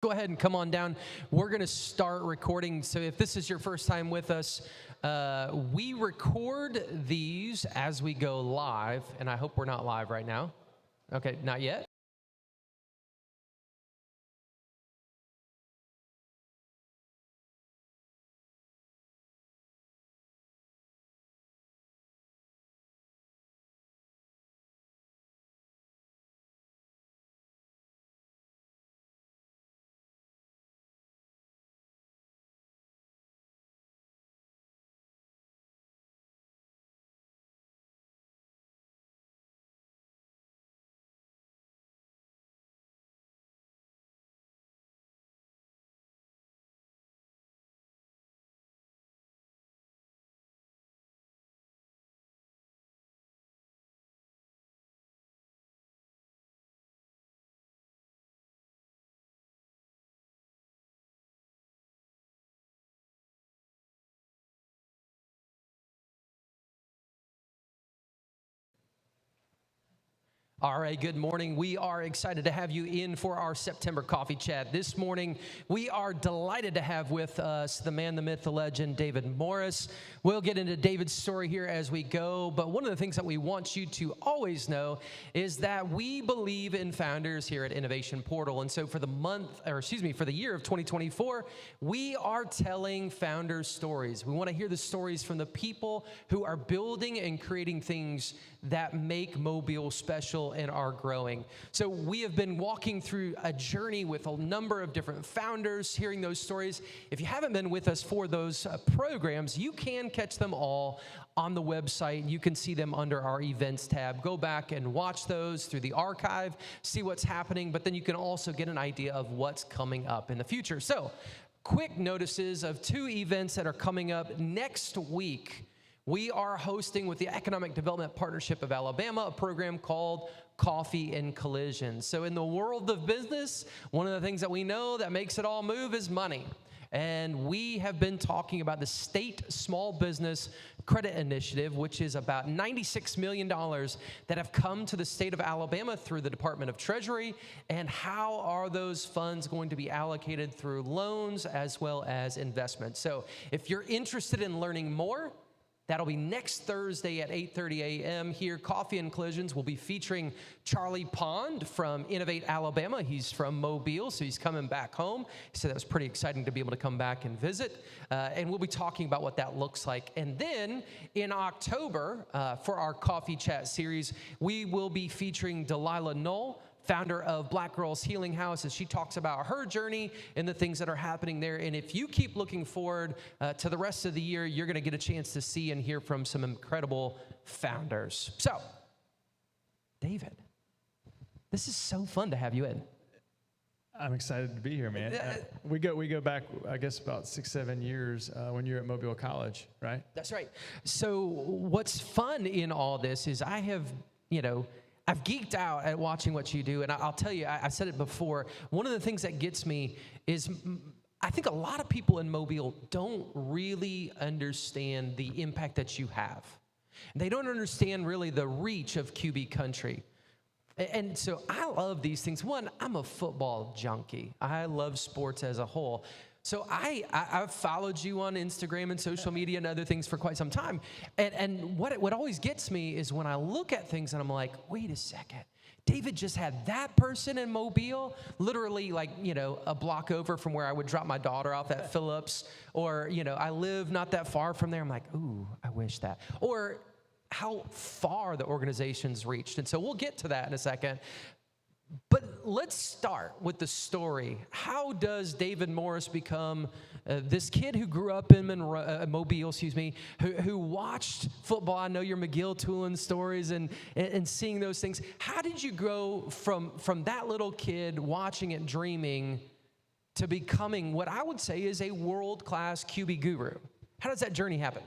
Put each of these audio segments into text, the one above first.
Go ahead and come on down. We're going to start recording. So if this is your first time with us, we record these as we go live, and I hope we're not live right now. Okay, not yet. All right, good morning. We are excited to have you in for our September coffee chat. This morning, we are delighted to have with us the man, the myth, the legend, David Morris. We'll get into David's story here as we go, but one of the things that we want you to always know is that we believe in founders here at Innovation Portal. And so for the year of 2024, we are telling founder stories. We want to hear the stories from the people who are building and creating things that make Mobile special and are growing. So we have been walking through a journey with a number of different founders, hearing those stories. If you haven't been with us for those programs, you can catch them all on the website. You can see them under our events tab. Go back and watch those through the archive, see what's happening, but then you can also get an idea of what's coming up in the future. So quick notices of two events that are coming up next week. We are hosting with the Economic Development Partnership of Alabama a program called Coffee and Collision. So in the world of business, one of the things that we know that makes it all move is money. And we have been talking about the State Small Business Credit Initiative, which is about $96 million that have come to the state of Alabama through the Department of Treasury, and how are those funds going to be allocated through loans as well as investments. So if you're interested in learning more, that'll be next Thursday at 8:30 a.m. here. Coffee and Collisions will be featuring Charlie Pond from Innovate Alabama. He's from Mobile, so he's coming back home. He said that was pretty exciting to be able to come back and visit. And we'll be talking about what that looks like. And then in October, for our Coffee Chat series, we will be featuring Delilah Knoll, founder of Black Girls Healing House, as she talks about her journey and the things that are happening there. And if you keep looking forward to the rest of the year, you're going to get a chance to see and hear from some incredible founders. So, David, this is so fun to have you in. I'm excited to be here, man. We go back, I guess, about 6-7 years when you were at Mobile College, right? That's right. So what's fun in all this is I've geeked out at watching what you do, and I'll tell you, I said it before, one of the things that gets me is I think a lot of people in Mobile don't really understand the impact that you have. They don't understand really the reach of QB country. And so I love these things. One, I'm a football junkie. I love sports as a whole. So I've followed you on Instagram and social media and other things for quite some time. And what always gets me is when I look at things and I'm like, wait a second. David just had that person in Mobile, literally a block over from where I would drop my daughter off at Phillips. Or, I live not that far from there. I'm like, ooh, I wish that. Or how far the organization's reached. And so we'll get to that in a second. But let's start with the story. How does David Morris become this kid who grew up in Mobile, who watched football? I know your McGill-Tulane stories and seeing those things. How did you go from that little kid watching it, dreaming, to becoming what I would say is a world-class QB guru? How does that journey happen?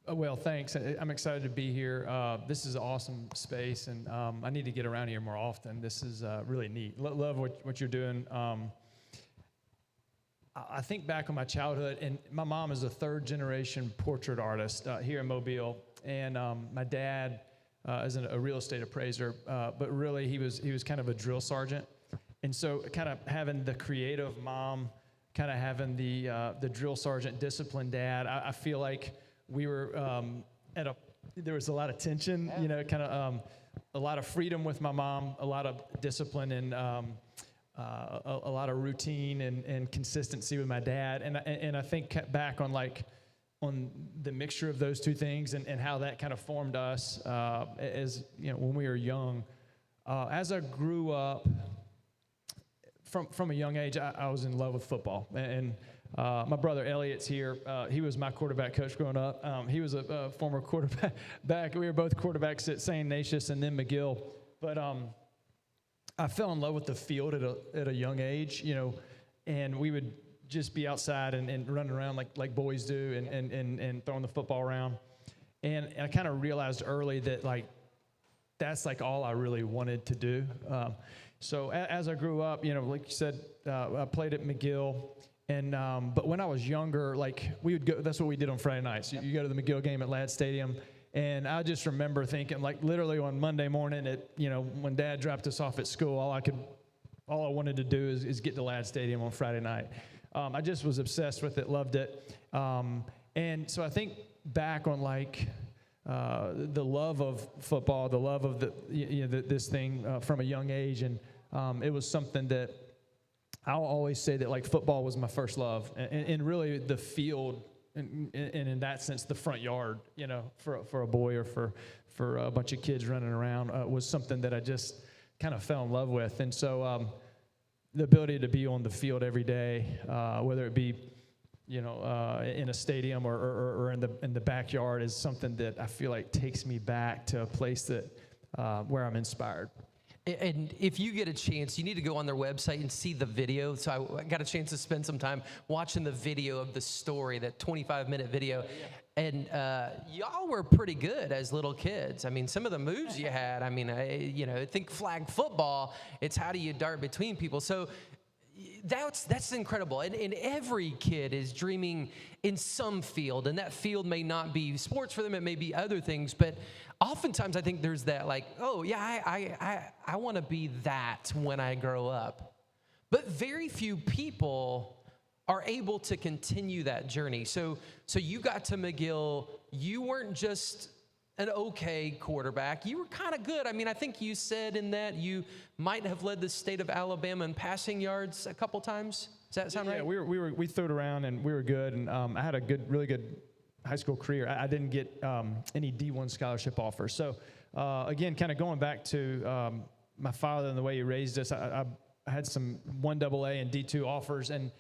Well, thanks. I'm excited to be here. This is an awesome space, and I need to get around here more often. This is really neat. Love what you're doing. I think back on my childhood, and my mom is a third-generation portrait artist here in Mobile, and my dad is a real estate appraiser, but really he was kind of a drill sergeant. And so kind of having the creative mom, kind of having the drill sergeant disciplined dad, I feel like we were there was a lot of tension, you know, kind of a lot of freedom with my mom, a lot of discipline, and a lot of routine and consistency with my dad. And I think back on on the mixture of those two things and how that kind of formed us as, you know, when we were young. As I grew up, from a young age, I was in love with football. And my brother Elliot's here. He was my quarterback coach growing up. He was a former quarterback. We were both quarterbacks at St. Ignatius and then McGill. But I fell in love with the field at a young age, you know, and we would just be outside and running around like boys do and throwing the football around. And I kind of realized early that, like, that's like all I really wanted to do. So as I grew up, you know, like you said, I played at McGill. And but when I was younger, like, we would go, that's what we did on Friday nights. You go to the McGill game at Ladd Stadium. And I just remember thinking, like, literally on Monday morning you know, when Dad dropped us off at school, all I wanted to do is get to Ladd Stadium on Friday night. I just was obsessed with it, loved it. And so I think back on, like, the love of football, the love of this thing from a young age, and it was something that I'll always say that, like, football was my first love, and really the field, and in that sense, the front yard, you know, for a boy or for a bunch of kids running around was something that I just kind of fell in love with. And so the ability to be on the field every day, whether it be, you know, in a stadium or in the backyard, is something that I feel like takes me back to a place that where I'm inspired. And if you get a chance, you need to go on their website and see the video. So I got a chance to spend some time watching the video of the story, that 25-minute video. And y'all were pretty good as little kids. I mean, some of the moves you had, I mean, you know, think flag football. It's how do you dart between people. So that's incredible. And every kid is dreaming in some field, and that field may not be sports for them. It may be other things, but oftentimes I think there's that, like, oh yeah, I want to be that when I grow up. But very few people are able to continue that journey. So you got to McGill. You weren't just an okay quarterback. You were kind of good. I mean, I think you said in that you might have led the state of Alabama in passing yards a couple times. Does that sound right? Yeah, we threw it around and we were good. And I had a really good high school career. I didn't get any D1 scholarship offers. So again, kind of going back to my father and the way he raised us, I had some 1AA and D2 offers, and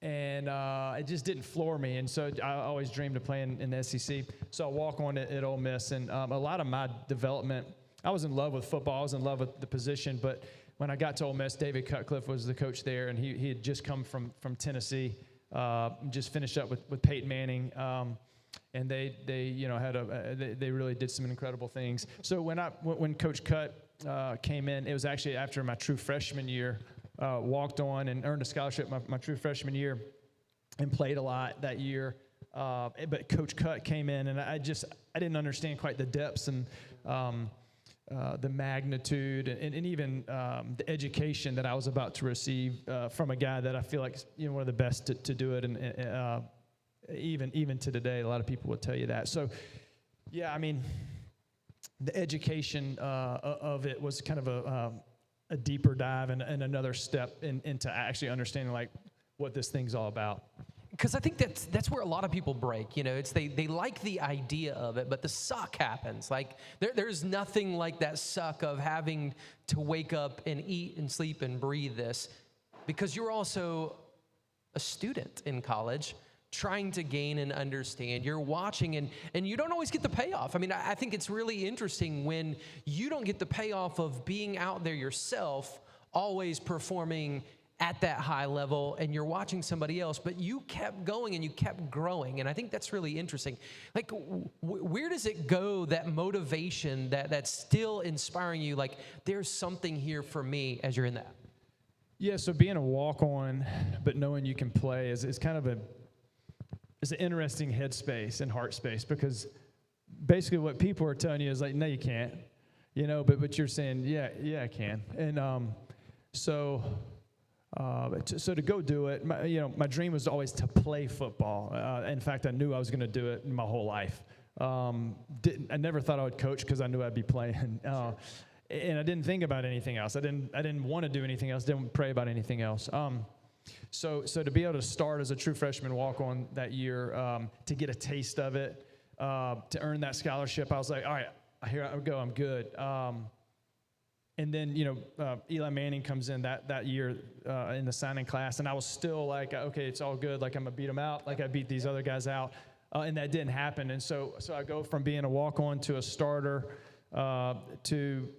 it just didn't floor me. And so I always dreamed of playing in the SEC. So I walk on at Ole Miss, and a lot of my development, I was in love with football. I was in love with the position. But when I got to Ole Miss, David Cutcliffe was the coach there, and he had just come from Tennessee, just finished up with Peyton Manning. And they you know, they really did some incredible things. So when Coach Cut came in, it was actually after my true freshman year. Walked on and earned a scholarship my true freshman year and played a lot that year. But Coach Cut came in, and I didn't understand quite the depths and the magnitude and even the education that I was about to receive from a guy that I feel like is, you know, one of the best to do it. And even to today, a lot of people would tell you that. So, yeah, I mean, the education of it was kind of a deeper dive and another step into actually understanding, like, what this thing's all about. Because I think that's where a lot of people break. You know, it's they like the idea of it, but the suck happens. Like, there's nothing like that suck of having to wake up and eat and sleep and breathe this, because you're also a student in college trying to gain and understand. You're watching, and you don't always get the payoff. I mean, I think it's really interesting when you don't get the payoff of being out there yourself, always performing at that high level, and you're watching somebody else, but you kept going and you kept growing. And I think that's really interesting. Like, where does it go, that motivation that's still inspiring you? Like, there's something here for me as you're in that. Yeah, so being a walk-on, but knowing you can play is kind of it's an interesting headspace and heart space, because basically what people are telling you is like, no, you can't, you know, but you're saying, yeah, I can. And So to go do it, my dream was always to play football. In fact, I knew I was going to do it my whole life. I never thought I would coach because I knew I'd be playing. And I didn't think about anything else. I didn't want to do anything else. Didn't pray about anything else. So to be able to start as a true freshman walk-on that year, to get a taste of it, to earn that scholarship, I was like, all right, here I go. I'm good. And then, Eli Manning comes in that year in the signing class, and I was still like, okay, it's all good. Like, I'm going to beat them out like I beat these other guys out. And that didn't happen. And so I go from being a walk-on to a starter to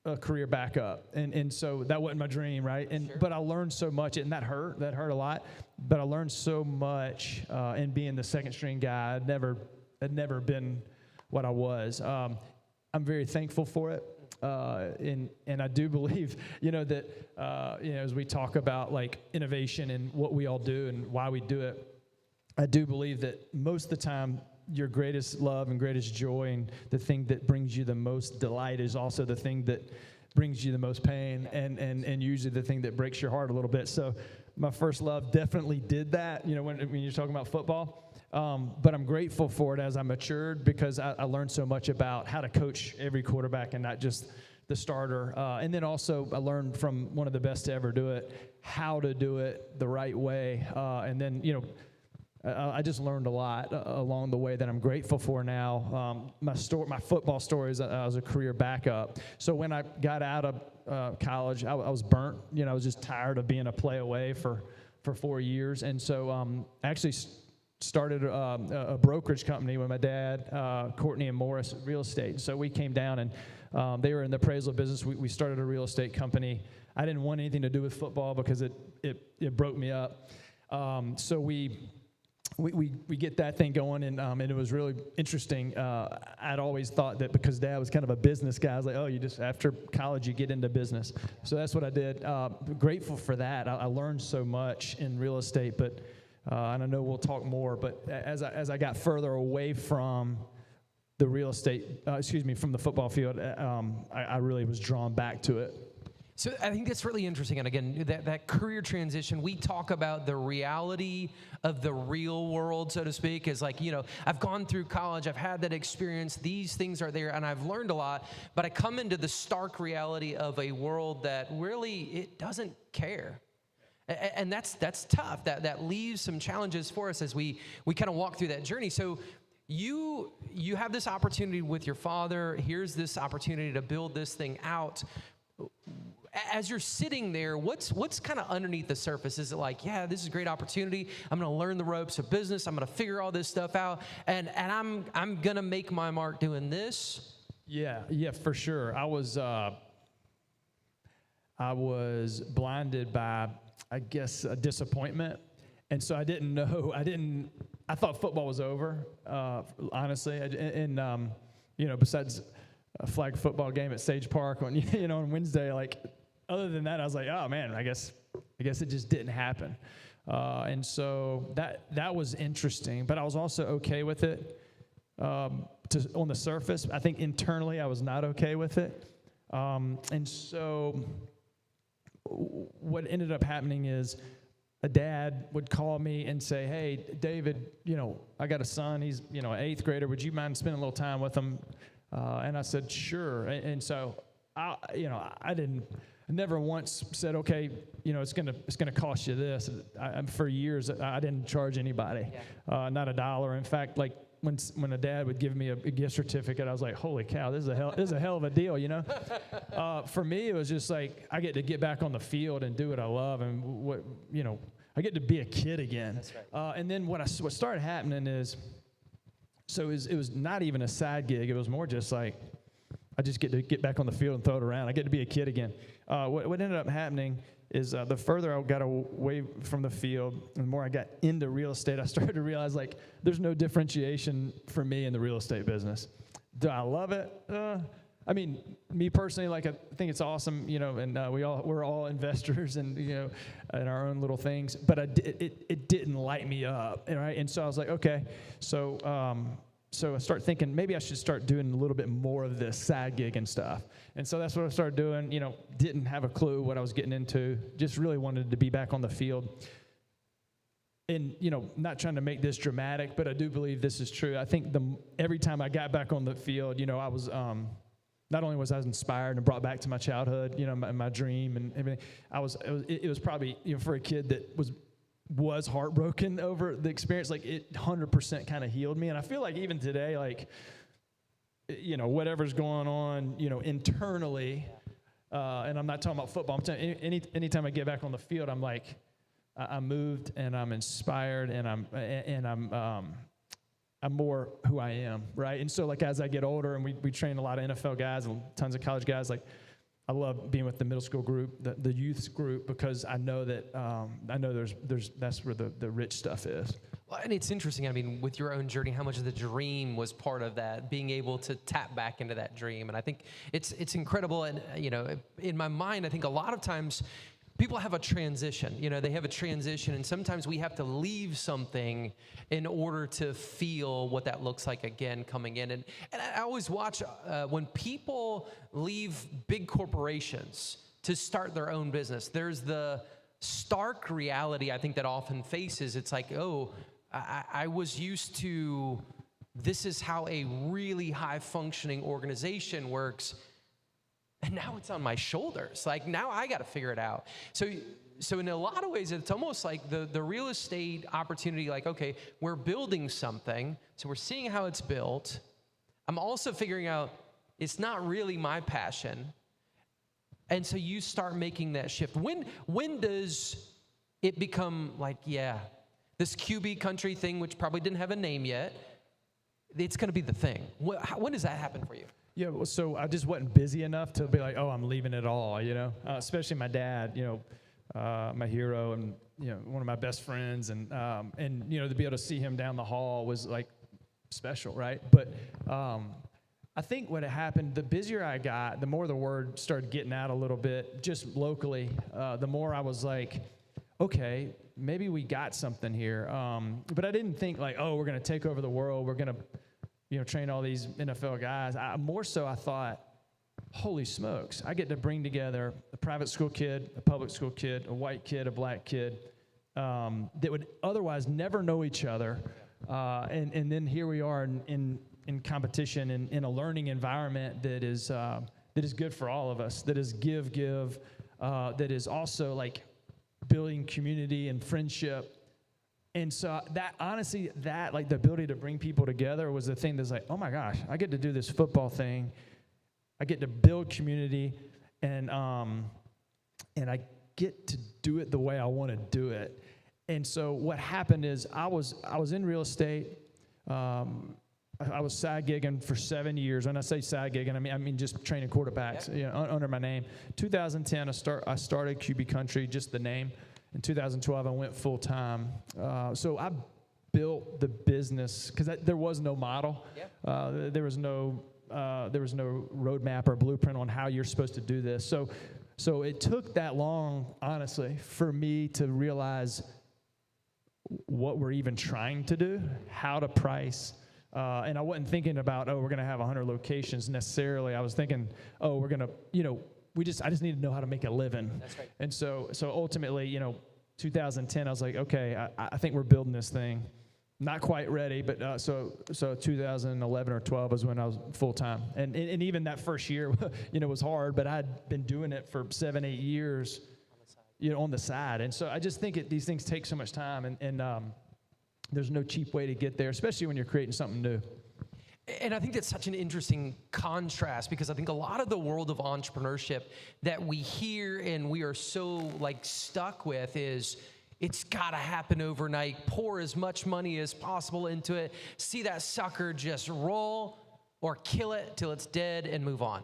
a career backup. And so that wasn't my dream, right? But I learned so much, and that hurt a lot. But I learned so much in being the second string guy. I'd never been what I was. I'm very thankful for it. And I do believe, that, as we talk about like innovation and what we all do and why we do it, I do believe that most of the time your greatest love and greatest joy and the thing that brings you the most delight is also the thing that brings you the most pain and usually the thing that breaks your heart a little bit. So my first love definitely did that, when you're talking about football. But I'm grateful for it as I matured because I learned so much about how to coach every quarterback and not just the starter. And then also I learned from one of the best to ever do it, how to do it the right way. And then, I just learned a lot along the way that I'm grateful for now. My football story is I was a career backup. So when I got out of college, I was burnt. I was just tired of being a play away for 4 years. And so I actually started a brokerage company with my dad, Courtney and Morris Real Estate. So we came down and they were in the appraisal business. We started a real estate company. I didn't want anything to do with football because it broke me up. So we get that thing going, and it was really interesting. I'd always thought that because Dad was kind of a business guy, I was like, oh, you just, after college, you get into business. So that's what I did. Grateful for that. I learned so much in real estate, but and I know we'll talk more, but as I got further away from the real estate, from the football field, I really was drawn back to it. So I think that's really interesting. And again, that career transition, we talk about the reality of the real world, so to speak, is like, I've gone through college, I've had that experience, these things are there, and I've learned a lot, but I come into the stark reality of a world that really, it doesn't care. And that's tough. That leaves some challenges for us as we kind of walk through that journey. So you have this opportunity with your father. Here's this opportunity to build this thing out. As you're sitting there, what's kind of underneath the surface? Is it like, yeah, this is a great opportunity. I'm going to learn the ropes of business. I'm going to figure all this stuff out, and I'm going to make my mark doing this? Yeah, for sure. I was blinded by, I guess, a disappointment, and so I didn't know. I thought football was over, honestly, and besides a flag football game at Sage Park on Wednesday, like. Other than that, I was like, oh man, I guess it just didn't happen, and so that was interesting. But I was also okay with it. On the surface, I think internally I was not okay with it, and so what ended up happening is a dad would call me and say, hey, David, I got a son. He's an 8th grader. Would you mind spending a little time with him? And I said, sure. And so I never once said, okay, it's gonna cost you this. For years, I didn't charge anybody, not $1. In fact, like when a dad would give me a gift certificate, I was like, holy cow, this is a hell of a deal, For me, it was just like I get to get back on the field and do what I love, and I get to be a kid again. That's right. And then what started happening is, so it was not even a side gig. It was more just like, I just get to get back on the field and throw it around. I get to be a kid again. What ended up happening is the further I got away from the field, and the more I got into real estate, I started to realize, like, there's no differentiation for me in the real estate business. Do I love it? I mean, me personally, like, I think it's awesome, and we're all investors and, in our own little things, but it didn't light me up, right? And so I was like, okay, so so I start thinking maybe I should start doing a little bit more of this side gig and stuff. And so that's what I started doing. Didn't have a clue what I was getting into. Just really wanted to be back on the field. And, not trying to make this dramatic, but I do believe this is true. I think every time I got back on the field, I was, not only was I inspired and brought back to my childhood, my dream and everything, it was probably, for a kid that was heartbroken over the experience, like it 100% kind of healed me. And I feel like even today, like, whatever's going on, internally, and I'm not talking about football, I'm telling anytime I get back on the field, I'm like, I'm moved and I'm inspired and I'm more who I am, right? And so, like, as I get older, and we train a lot of NFL guys and tons of college guys, like, I love being with the middle school group, the youth group, because I know that there's that's where the rich stuff is. Well, and it's interesting. I mean, with your own journey, how much of the dream was part of that, being able to tap back into that dream, and I think it's incredible. And in my mind, I think a lot of times people have a transition. They have a transition, and sometimes we have to leave something in order to feel what that looks like again coming in. And I always watch when people leave big corporations to start their own business, there's the stark reality I think that often faces. It's like, I was used to, this is how a really high-functioning organization works, and now it's on my shoulders. Like, now I got to figure it out. So in a lot of ways, it's almost like the real estate opportunity, like, okay, we're building something, so we're seeing how it's built. I'm also figuring out it's not really my passion. And so you start making that shift. When does it become like, yeah, this QB country thing, which probably didn't have a name yet, it's going to be the thing? When does that happen for you? Yeah, well, so I just wasn't busy enough to be like, I'm leaving it all, especially my dad, my hero and, one of my best friends. And to be able to see him down the hall was like special, right? But I think what had happened, the busier I got, the more the word started getting out a little bit, just locally, the more I was like, okay, maybe we got something here. But I didn't think like, we're going to take over the world. We're going to, train all these NFL guys. More so, I thought, holy smokes, I get to bring together a private school kid, a public school kid, a white kid, a black kid, that would otherwise never know each other. And then here we are in competition and in a learning environment that is good for all of us, that is give, that is also like building community and friendship. And so that, honestly, like the ability to bring people together was the thing that's like, oh my gosh, I get to do this football thing. I get to build community, and I get to do it the way I want to do it. And so what happened is I was in real estate. I was side gigging for 7 years. When I say side gigging, I mean just training quarterbacks, under my name. 2010, I started QB Country, just the name. In 2012, I went full time. So I built the business because there was no model. Yep. There was no roadmap or blueprint on how you're supposed to do this. So it took that long, honestly, for me to realize what we're even trying to do, how to price. And I wasn't thinking about, we're going to have 100 locations necessarily. I was thinking, we're going to, I just need to know how to make a living. That's right. And so ultimately, 2010, I was like, okay, I think we're building this thing. Not quite ready, but so 2011 or 12 was when I was full time. And even that first year, was hard, but I'd been doing it for 7-8 years, on the side. And so I just think these things take so much time, and there's no cheap way to get there, especially when you're creating something new. And I think that's such an interesting contrast, because I think a lot of the world of entrepreneurship that we hear and we are so stuck with is it's got to happen overnight. Pour as much money as possible into it. See that sucker just roll or kill it till it's dead and move on.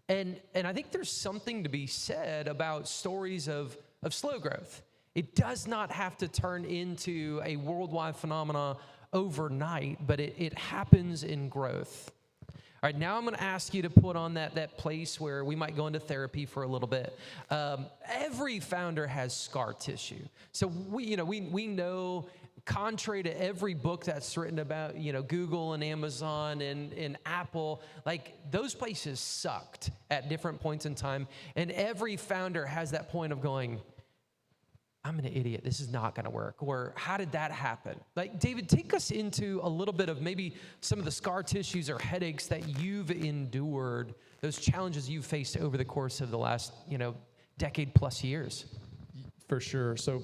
And I think there's something to be said about stories of slow growth. It does not have to turn into a worldwide phenomenon overnight, but it happens in growth. All right, now I'm going to ask you to put on that place where we might go into therapy for a little bit. Every founder has scar tissue. So we know contrary to every book that's written about, Google and Amazon and Apple, like those places sucked at different points in time. And every founder has that point of going, I'm an idiot. This is not going to work. Or how did that happen? Like, David, take us into a little bit of maybe some of the scar tissues or headaches that you've endured, those challenges you've faced over the course of the last, decade plus years. For sure. So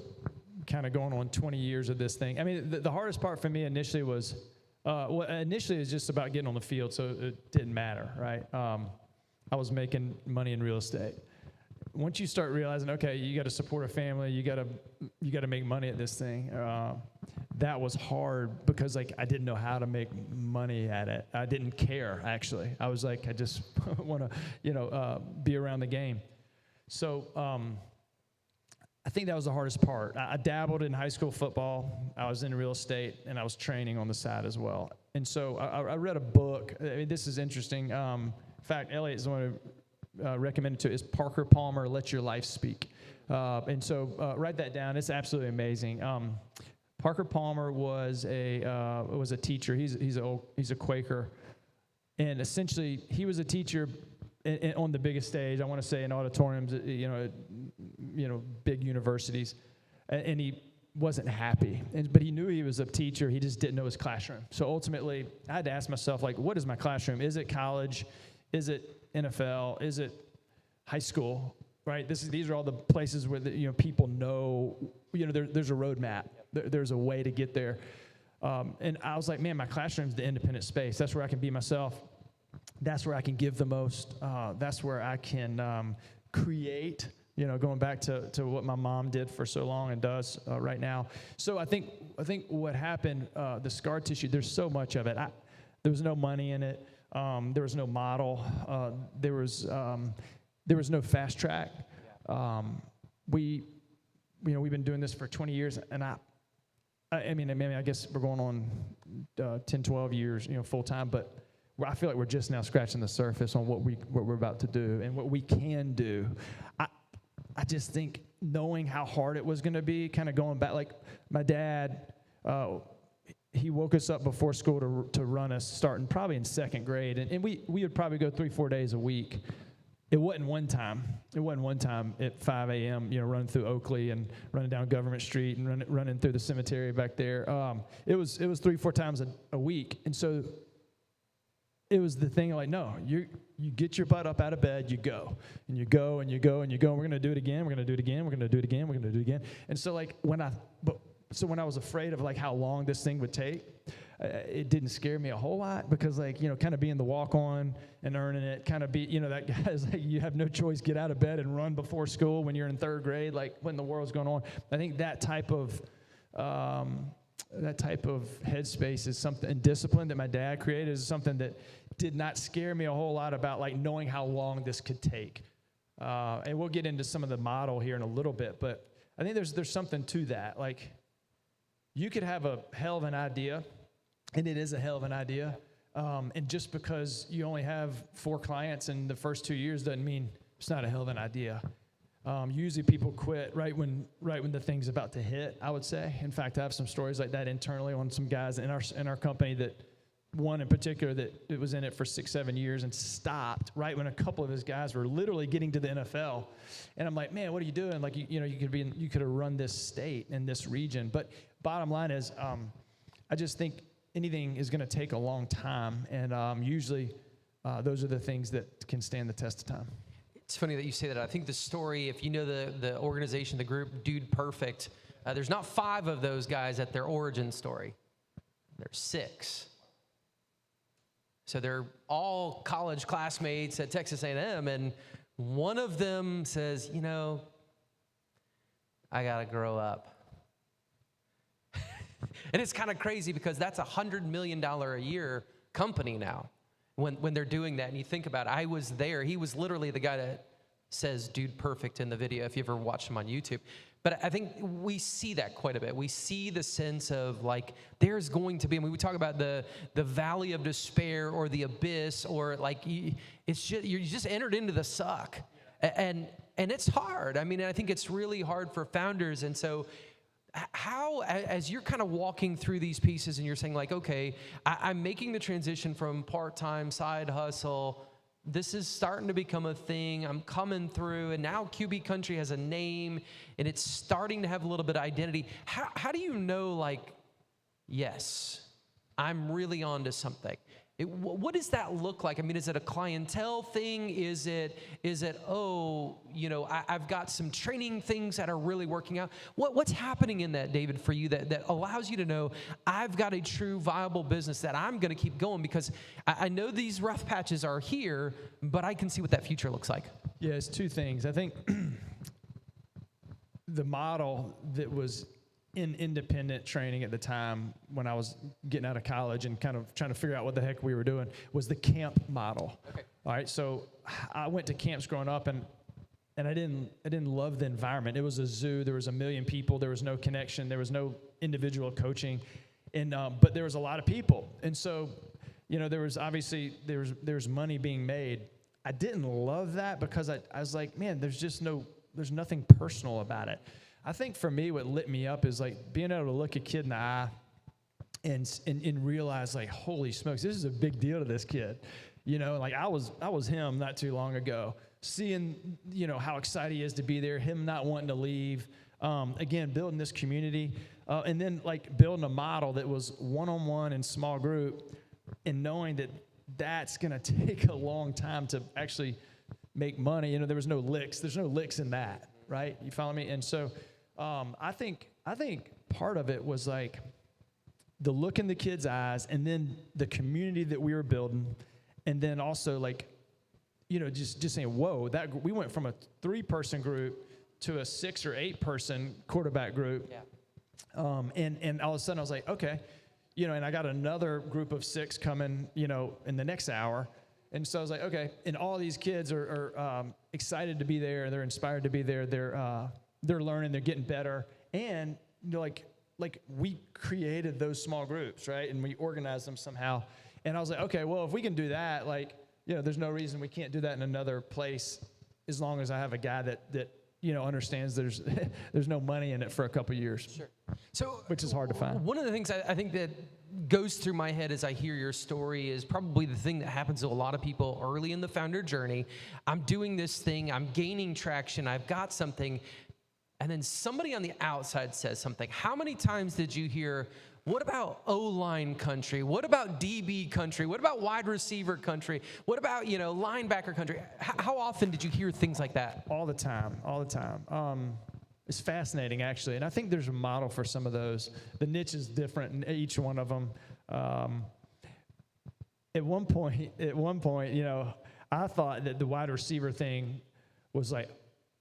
kind of going on 20 years of this thing. I mean, the hardest part for me initially was, initially it was just about getting on the field, so it didn't matter, right? I was making money in real estate. Once you start realizing, okay, you got to support a family, you got to make money at this thing. That was hard because like I didn't know how to make money at it. I didn't care actually. I was like, I just want to, be around the game. So I think that was the hardest part. I dabbled in high school football. I was in real estate, and I was training on the side as well. And so I read a book. I mean, this is interesting. In fact, Elliot is the one who recommended to is Parker Palmer, Let Your Life Speak. And so write that down. It's absolutely amazing. Parker Palmer was a teacher. He's a Quaker, and essentially he was a teacher on the biggest stage. I want to say in auditoriums, big universities, and he wasn't happy. But he knew he was a teacher. He just didn't know his classroom. So ultimately, I had to ask myself, like, what is my classroom? Is it college? Is it NFL? Is it high school? Right? These are all the places where people know. There's a roadmap. There's a way to get there. And I was like, man, my classroom's the independent space. That's where I can be myself. That's where I can give the most. That's where I can create. Going back to what my mom did for so long and does right now. So I think what happened, the scar tissue. There's so much of it. There was no money in it. There was no model. There was no fast track. We've been doing this for 20 years, and I guess we're going on 10, 12 years, full time, but I feel like we're just now scratching the surface on what we're about to do and what we can do. I just think knowing how hard it was going to be, kind of going back, like my dad, he woke us up before school to run us, starting probably in second grade, and we would probably go 3-4 days a week. It wasn't one time. It wasn't one time at 5 a.m., running through Oakley and running down Government Street and running through the cemetery back there. It was 3-4 times a week, and so it was the thing like, no, you get your butt up out of bed, you go, and you go, and you go, and you go, and we're going to do it again, we're going to do it again, we're going to do it again, we're going to do it again. And so like when I was afraid of like how long this thing would take, it didn't scare me a whole lot because like, kind of being the walk-on and earning it, kind of be, that guy's like, you have no choice, get out of bed and run before school when you're in third grade, like when the world's going on. I think that type of headspace is something, and discipline that my dad created is something that did not scare me a whole lot about like knowing how long this could take. And we'll get into some of the model here in a little bit, but I think there's something to that. Like you could have a hell of an idea, and it is a hell of an idea. And just because you only have 4 clients in the first 2 years doesn't mean it's not a hell of an idea. Usually people quit right when the thing's about to hit, I would say. In fact, I have some stories like that internally on some guys in our company, that one in particular that it was in it for 6-7 years and stopped right when a couple of his guys were literally getting to the NFL. And I'm like, man, what are you doing? Like, you could have run this state and this region. But bottom line is, I just think anything is going to take a long time, and usually those are the things that can stand the test of time. It's funny that you say that. I think the story, if you know the organization, the group, Dude Perfect, there's not 5 of those guys at their origin story. There's 6. So they're all college classmates at Texas A&M, and one of them says, I got to grow up. And it's kind of crazy because that's $100 million a year company now when they're doing that. And you think about it, I was there. He was literally the guy that says Dude Perfect in the video, if you ever watched him on YouTube. But I think we see that quite a bit. We see the sense of like there's going to be, and we talk about the valley of despair or the abyss, or like it's just, you just entered into the suck. And it's hard. I mean, I think it's really hard for founders. And so how, as you're kind of walking through these pieces and you're saying like, okay, I'm making the transition from part-time side hustle, this is starting to become a thing, I'm coming through, and now QB Country has a name, and it's starting to have a little bit of identity. How do you know, like, yes, I'm really onto something? What does that look like? I mean, is it a clientele thing? Is it oh, I've got some training things that are really working out? What's happening in that, David, for you that allows you to know I've got a true viable business that I'm going to keep going because I know these rough patches are here, but I can see what that future looks like? Yeah, it's two things. I think the model that was in independent training at the time when I was getting out of college and kind of trying to figure out what the heck we were doing was the camp model. Okay. All right, so I went to camps growing up and I didn't love the environment. It was a zoo. There was 1 million people. There was no connection. There was no individual coaching, and but there was a lot of people. And so, there was obviously there's money being made. I didn't love that because I was like, man, there's nothing personal about it. I think for me, what lit me up is like being able to look a kid in the eye and realize like, holy smokes, this is a big deal to this kid. Like I was him not too long ago, seeing, how excited he is to be there, him not wanting to leave. Again, building this community, and then like building a model that was one-on-one and small group, and knowing that that's going to take a long time to actually make money. There was no licks. There's no licks in that, right? You follow me? And so, I think part of it was like the look in the kids' eyes, and then the community that we were building, and then also like, just saying, whoa, that we went from a 3-person group to a 6 or 8-person quarterback group. Yeah. And all of a sudden I was like, okay, and I got another group of 6 coming, in the next hour. And so I was like, okay, and all these kids are excited to be there. They're inspired to be there. They're learning. They're getting better. And like we created those small groups, right? And we organized them somehow. And I was like, okay, well, if we can do that, like, there's no reason we can't do that in another place, as long as I have a guy that understands there's no money in it for a couple of years. Sure. So, which is hard to find. One of the things I think that goes through my head as I hear your story is probably the thing that happens to a lot of people early in the founder journey. I'm doing this thing, I'm gaining traction, I've got something, and then somebody on the outside says something. How many times did you hear, what about O-line country? What about DB country? What about wide receiver country? What about, linebacker country? How often did you hear things like that? All the time. It's fascinating, actually. And I think there's a model for some of those. The niche is different in each one of them. At one point, I thought that the wide receiver thing was like,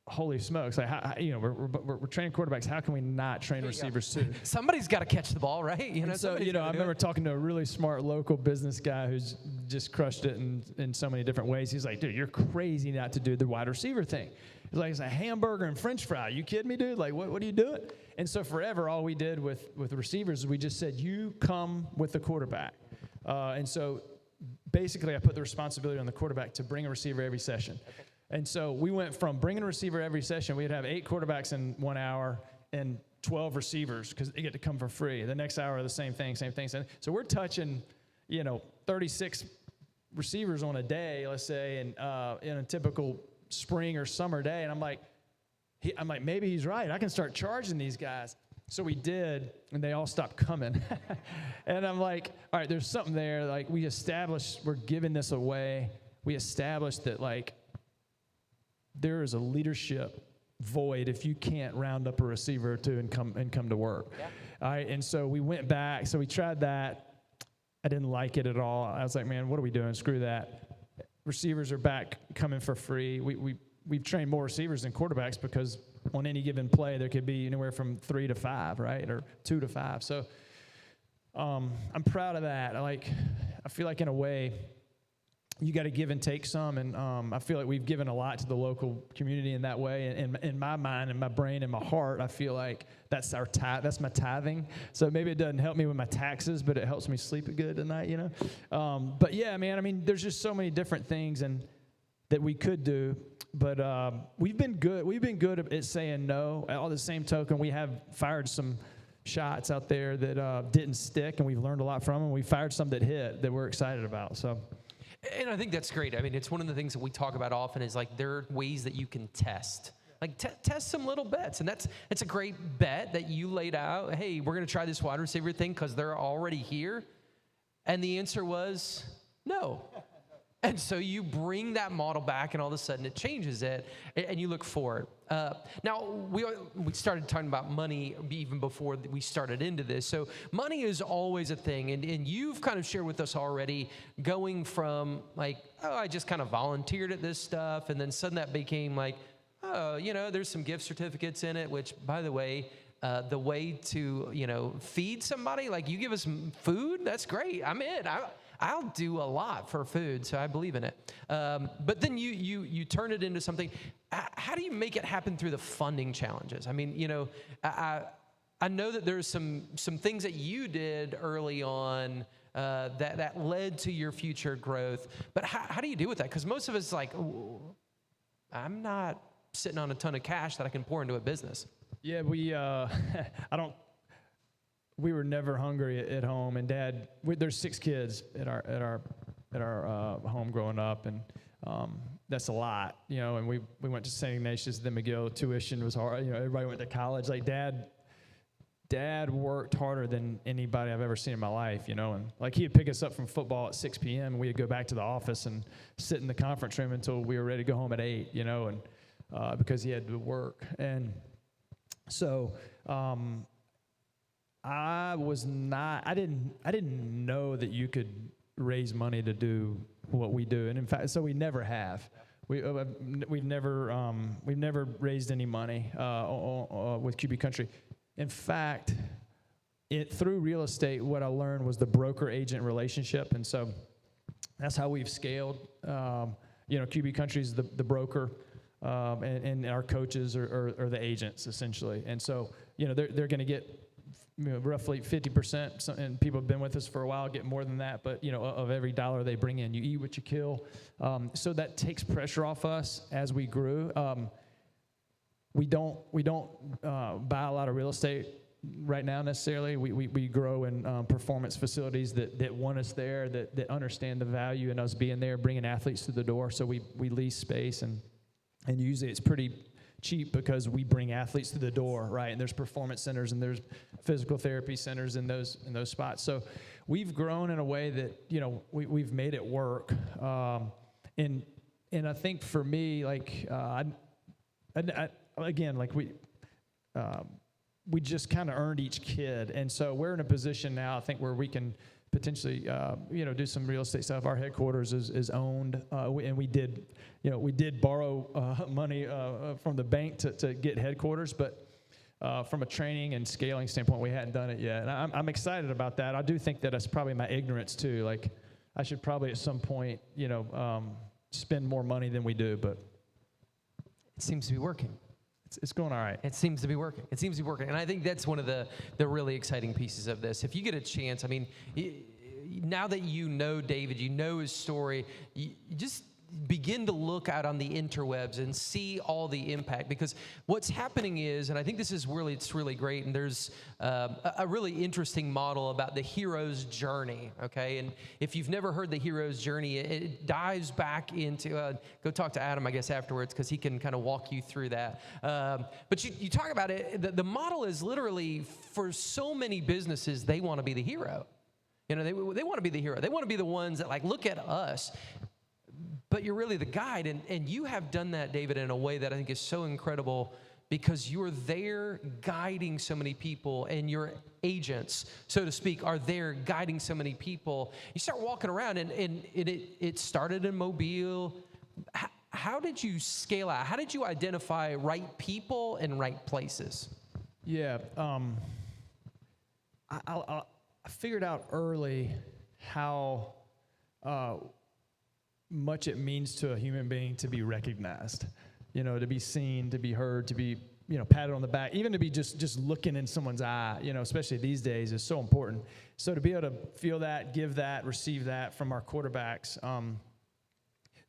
holy smokes! Like, we're training quarterbacks. How can we not train receivers too? Somebody's got to catch the ball, right? So I remember talking to a really smart local business guy who's just crushed it in so many different ways. He's like, dude, you're crazy not to do the wide receiver thing. He's like, it's a hamburger and French fry. You kidding me, dude? Like, what are you doing? And so forever, all we did with receivers is we just said, you come with the quarterback. And so basically, I put the responsibility on the quarterback to bring a receiver every session. Okay. And so we went from bringing a receiver every session. We'd have 8 quarterbacks in 1 hour and 12 receivers because they get to come for free. The next hour, the same thing. So we're touching, 36 receivers on a day, let's say, and in a typical spring or summer day. And I'm like, maybe he's right. I can start charging these guys. So we did, and they all stopped coming. And I'm like, all right, there's something there. Like, we established we're giving this away. We established that, like, there is a leadership void if you can't round up a receiver or two and come to work. Yeah. All right, and so we went back. So we tried that. I didn't like it at all. I was like, man, what are we doing? Screw that. Receivers are back coming for free. We've trained more receivers than quarterbacks because on any given play there could be anywhere from 3 to 5, right, or 2 to 5. So I'm proud of that. I feel like in a way, you got to give and take some, and I feel like we've given a lot to the local community in that way. And in my mind, and my brain, and my heart, I feel like that's our that's my tithing. So maybe it doesn't help me with my taxes, but it helps me sleep good at night, But yeah, man, I mean, there's just so many different things that we could do. But we've been good. We've been good at saying no. At the same token, we have fired some shots out there that didn't stick, and we've learned a lot from them. We fired some that hit that we're excited about. So, and I think that's great. I mean, it's one of the things that we talk about often is like there are ways that you can test. Like test some little bets, and it's a great bet that you laid out. Hey, we're going to try this wide receiver thing because they're already here, and the answer was no. And so you bring that model back, and all of a sudden it changes it, and you look forward. Now, we started talking about money even before we started into this. So money is always a thing, and you've kind of shared with us already going from like, oh, I just kind of volunteered at this stuff, and then suddenly that became like, oh, there's some gift certificates in it, which, by the way, the way to, feed somebody, like you give us some food, that's great. I'm in. I'll do a lot for food, so I believe in it. But then you turn it into something. How do you make it happen through the funding challenges? I mean, I know that there's some things that you did early on that led to your future growth. But how do you deal with that? Because most of us like, I'm not sitting on a ton of cash that I can pour into a business. Yeah, we were never hungry at home, and Dad, there's 6 kids at our home growing up, and that's a lot, and we went to St. Ignatius, then McGill. Tuition was hard, everybody went to college. Like Dad worked harder than anybody I've ever seen in my life, and like he'd pick us up from football at 6 p.m. and we'd go back to the office and sit in the conference room until we were ready to go home at 8, and because he had to work. And so I didn't know that you could raise money to do what we do, and in fact, so we never have. We've never raised any money with QB Country. In fact, through real estate, what I learned was the broker-agent relationship, and so that's how we've scaled. QB Country is the broker, and our coaches are the agents essentially, and so they're going to get roughly 50%, and people have been with us for a while get more than that, but of every dollar they bring in, you eat what you kill. So that takes pressure off us as we grew. We don't buy a lot of real estate right now necessarily. We grow in performance facilities that want us there, that understand the value in us being there, bringing athletes through the door. So we lease space, and usually it's pretty cheap because we bring athletes through the door, right? And there's performance centers and there's physical therapy centers in those spots. So we've grown in a way that we've made it work. And I think for me, like we just kind of earned each kid, and so we're in a position now, I think, where we can potentially do some real estate stuff. Our headquarters is owned, and we did borrow money from the bank to get headquarters, but from a training and scaling standpoint, we hadn't done it yet. And I'm excited about that. I do think that that's probably my ignorance too. Like I should probably at some point spend more money than we do, but it seems to be working. It's going all right. It seems to be working. It seems to be working. And I think that's one of the really exciting pieces of this. If you get a chance, I mean, now that you know David, you know his story, you just begin to look out on the interwebs and see all the impact, because what's happening is, and I think this is it's really great, and there's a really interesting model about the hero's journey, okay? And if you've never heard the hero's journey, it dives back into, go talk to Adam, I guess, afterwards, because he can kind of walk you through that. But you talk about it, the model is literally, for so many businesses, they want to be the hero. They want to be the hero. They want to be the ones that, like, look at us. But you're really the guide, and you have done that, David, in a way that I think is so incredible, because you're there guiding so many people, and your agents, so to speak, are there guiding so many people. You start walking around, and it started in Mobile. How did you scale out? How did you identify right people and right places? Yeah, I figured out early how much it means to a human being to be recognized, to be seen, to be heard, to be, patted on the back, even to be just looking in someone's eye, especially these days, is so important. So to be able to feel that, give that, receive that from our quarterbacks,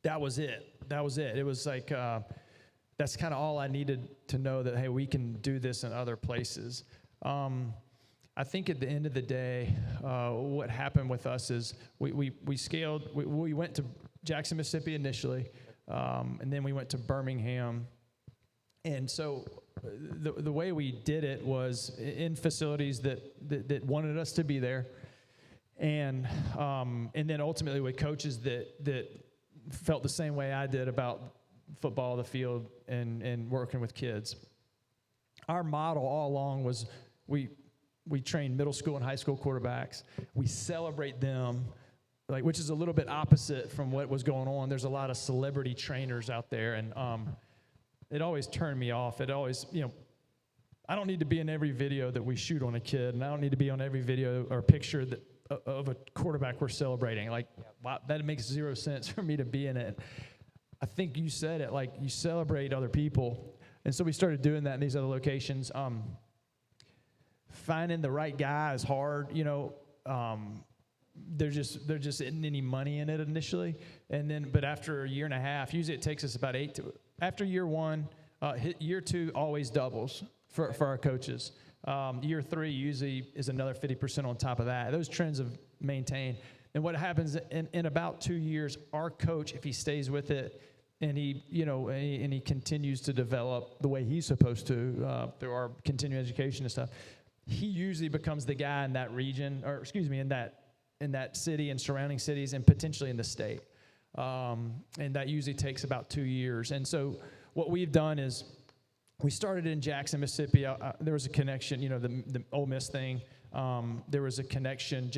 that was it. It was like, that's kind of all I needed to know, that, hey, we can do this in other places. I think at the end of the day, what happened with us is we scaled. We went to Jackson, Mississippi initially, and then we went to Birmingham. And so the way we did it was in facilities that wanted us to be there, and then ultimately with coaches that felt the same way I did about football, the field, and working with kids. Our model all along was we train middle school and high school quarterbacks. We celebrate them, which is a little bit opposite from what was going on. There's a lot of celebrity trainers out there, and it always turned me off. It always, I don't need to be in every video that we shoot on a kid, and I don't need to be on every video or picture of a quarterback we're celebrating. Wow, that makes zero sense for me to be in it. I think you said it, you celebrate other people. And so we started doing that in these other locations. Finding the right guy is hard, there just isn't any money in it initially. But after a year and a half, usually it takes us about after year one, year two always doubles for our coaches. Year three usually is another 50% on top of that. Those trends have maintained. And what happens in about 2 years, our coach, if he stays with it, and he continues to develop the way he's supposed to through our continuing education and stuff, he usually becomes the guy in that region, in that city and surrounding cities, and potentially in the state. And that usually takes about 2 years. And so what we've done is we started in Jackson, Mississippi. There was a connection, the Ole Miss thing. There was a connection.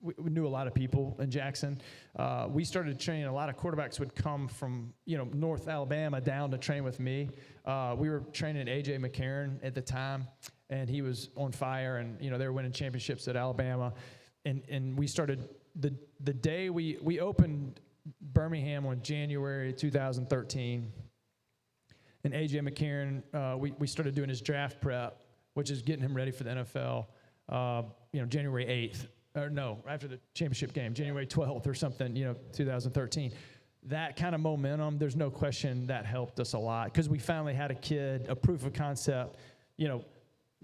We knew a lot of people in Jackson. We started training. A lot of quarterbacks would come from, North Alabama down to train with me. We were training A.J. McCarron at the time, and he was on fire, and, they were winning championships at Alabama. And we started the day we opened Birmingham on January 2013. And A.J. McCarron, we started doing his draft prep, which is getting him ready for the NFL, January 8th. Or no, after the championship game, January 12th or something, 2013. That kind of momentum, there's no question that helped us a lot, because we finally had a proof of concept. You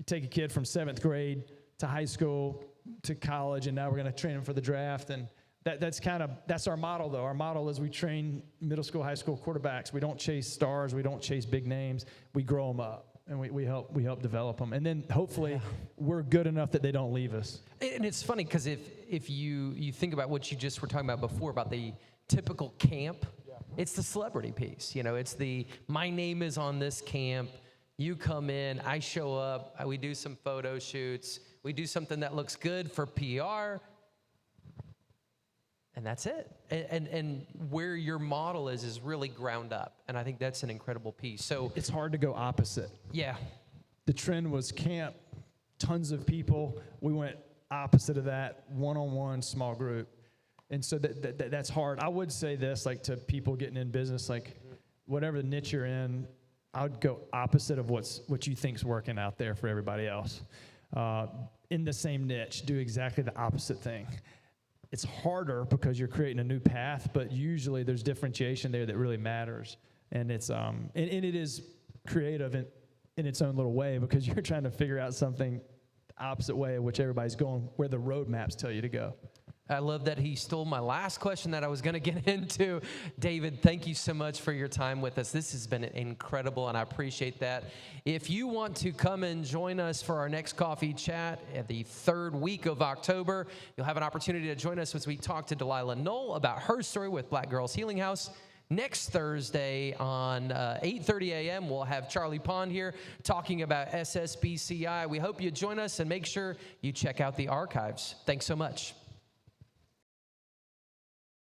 take a kid from 7th grade to high school to college, and now we're going to train him for the draft. And that's our model, though. Our model is we train middle school, high school quarterbacks. We don't chase stars. We don't chase big names. We grow them up. And we help develop them, and then hopefully we're good enough that they don't leave us. And it's funny because if you think about what you just were talking about before about the typical camp, it's the celebrity piece. It's my name is on this camp. You come in, I show up, we do some photo shoots, we do something that looks good for PR, and that's it. And where your model is really ground up. And I think that's an incredible piece. So it's hard to go opposite. Yeah. The trend was camp, tons of people. We went opposite of that, one-on-one, small group. And so that's hard. I would say this, to people getting in business, whatever the niche you're in, I would go opposite of what you think's working out there for everybody else. In the same niche, do exactly the opposite thing. It's harder because you're creating a new path, but usually there's differentiation there that really matters. And it's and it is creative in its own little way, because you're trying to figure out something the opposite way of which everybody's going, where the roadmaps tell you to go. I love that he stole my last question that I was going to get into. David, thank you so much for your time with us. This has been incredible, and I appreciate that. If you want to come and join us for our next coffee chat at the 3rd week of October, you'll have an opportunity to join us as we talk to Delilah Knoll about her story with Black Girls Healing House. Next Thursday on 8:30 a.m., we'll have Charlie Pond here talking about SSBCI. We hope you join us, and make sure you check out the archives. Thanks so much.